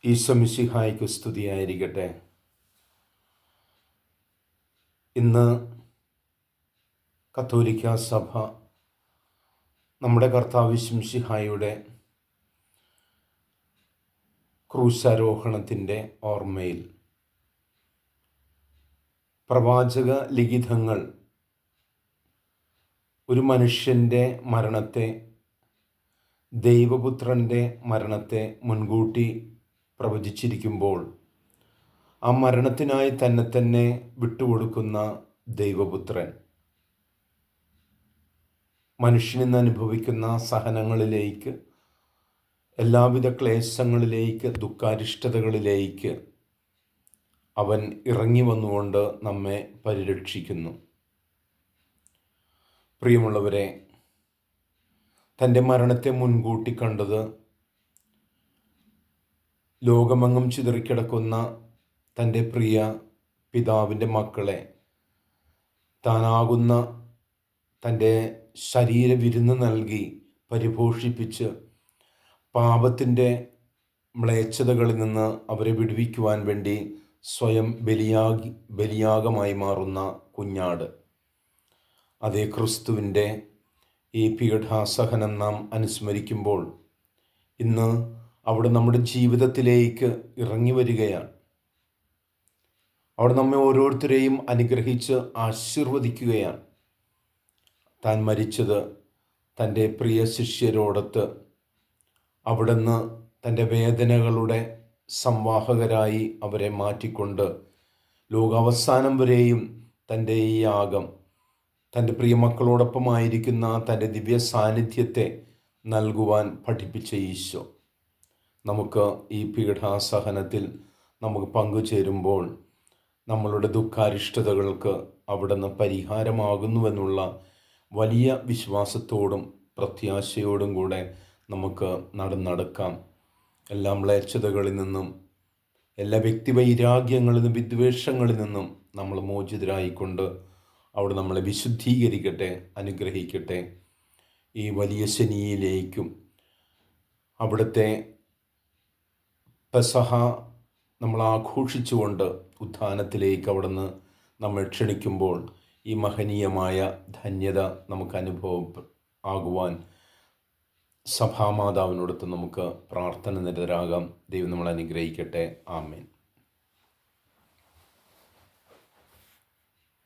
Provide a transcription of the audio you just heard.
ഈശോ മിശിഹായ്ക്ക് സ്തുതിയായിരിക്കട്ടെ. ഇന്ന് കത്തോലിക്കാ സഭ നമ്മുടെ കർത്താവ് മിശിഹായുടെ ക്രൂശാരോഹണത്തിൻ്റെ ഓർമ്മയിൽ പ്രവാചക ലിഖിതങ്ങൾ ഒരു മനുഷ്യൻ്റെ മരണത്തെ, ദൈവപുത്രൻ്റെ മരണത്തെ മുൻകൂട്ടി പ്രവചിച്ചിരിക്കുമ്പോൾ ആ മരണത്തിനായി തന്നെ വിട്ടുകൊടുക്കുന്ന ദൈവപുത്രൻ മനുഷ്യനിന്ന് അനുഭവിക്കുന്ന സഹനങ്ങളിലേക്ക്, എല്ലാവിധ ക്ലേശങ്ങളിലേക്ക്, ദുഃഖാരിഷ്ടതകളിലേക്ക് അവൻ ഇറങ്ങി വന്നുകൊണ്ട് നമ്മെ പരിരക്ഷിക്കുന്നു. പ്രിയമുള്ളവരെ, തൻ്റെ മരണത്തെ മുൻകൂട്ടി കണ്ടത് ലോകമെങ്ങും ചിതറിക്കിടക്കുന്ന തൻ്റെ പ്രിയ പിതാവിൻ്റെ മക്കളെ താനാകുന്ന തൻ്റെ ശരീരവിരുന്ന് നൽകി പരിപോഷിപ്പിച്ച് പാപത്തിൻ്റെ മ്ലേച്ഛതകളിൽ നിന്ന് അവരെ വിടുവിക്കുവാൻ വേണ്ടി സ്വയം ബലിയാഗമായി മാറുന്ന കുഞ്ഞാട്, അതേ ക്രിസ്തുവിൻ്റെ ഈ പീഠാസഹനം നാം അനുസ്മരിക്കുമ്പോൾ ഇന്ന് അവിടെ നമ്മുടെ ജീവിതത്തിലേക്ക് ഇറങ്ങി വരികയാണ്. അവിടെ നമ്മെ ഓരോരുത്തരെയും അനുഗ്രഹിച്ച് ആശീർവദിക്കുകയാണ്. താൻ മരിച്ചത് തൻ്റെ പ്രിയ ശിഷ്യരോടൊത്ത് അവിടുന്ന് തൻ്റെ വേദനകളുടെ സംവാഹകരായി അവരെ മാറ്റിക്കൊണ്ട് ലോകാവസാനം വരെയും തൻ്റെ ഈ യാഗം, തൻ്റെ പ്രിയമക്കളോടൊപ്പമായിരിക്കുന്ന തൻ്റെ ദിവ്യ സാന്നിധ്യത്തെ നൽകുവാൻ പഠിപ്പിച്ച ഈശോ നമുക്ക് ഈ പീഠാസഹനത്തിൽ നമുക്ക് പങ്കുചേരുമ്പോൾ നമ്മളുടെ ദുഃഖാരിഷ്ടതകൾക്ക് അവിടുന്ന് പരിഹാരമാകുന്നുവെന്നുള്ള വലിയ വിശ്വാസത്തോടും പ്രത്യാശയോടും കൂടെ നമുക്ക് നടക്കാം. എല്ലാ മ്ലേച്ഛതകളിൽ നിന്നും, എല്ലാ വ്യക്തിവൈരാഗ്യങ്ങളിൽ നിന്നും, വിദ്വേഷങ്ങളിൽ നിന്നും നമ്മൾ മോചിതരായിക്കൊണ്ട് അവിടെ നമ്മളെ വിശുദ്ധീകരിക്കട്ടെ, അനുഗ്രഹിക്കട്ടെ. ഈ വലിയ ശനിയിലേക്കും അവിടുത്തെ പെസഹ നമ്മൾ ആഘോഷിച്ചുകൊണ്ട് ഉത്ഥാനത്തിലേക്ക് അവിടുന്ന് നമ്മൾ ക്ഷണിക്കുമ്പോൾ ഈ മഹനീയമായ ധന്യത നമുക്ക് അനുഭവം ആകുവാൻ സഭാമാതാവിനോടൊത്ത് നമുക്ക് പ്രാർത്ഥന നിരതരാകാം. ദൈവം നമ്മളെ അനുഗ്രഹിക്കട്ടെ. ആമേൻ.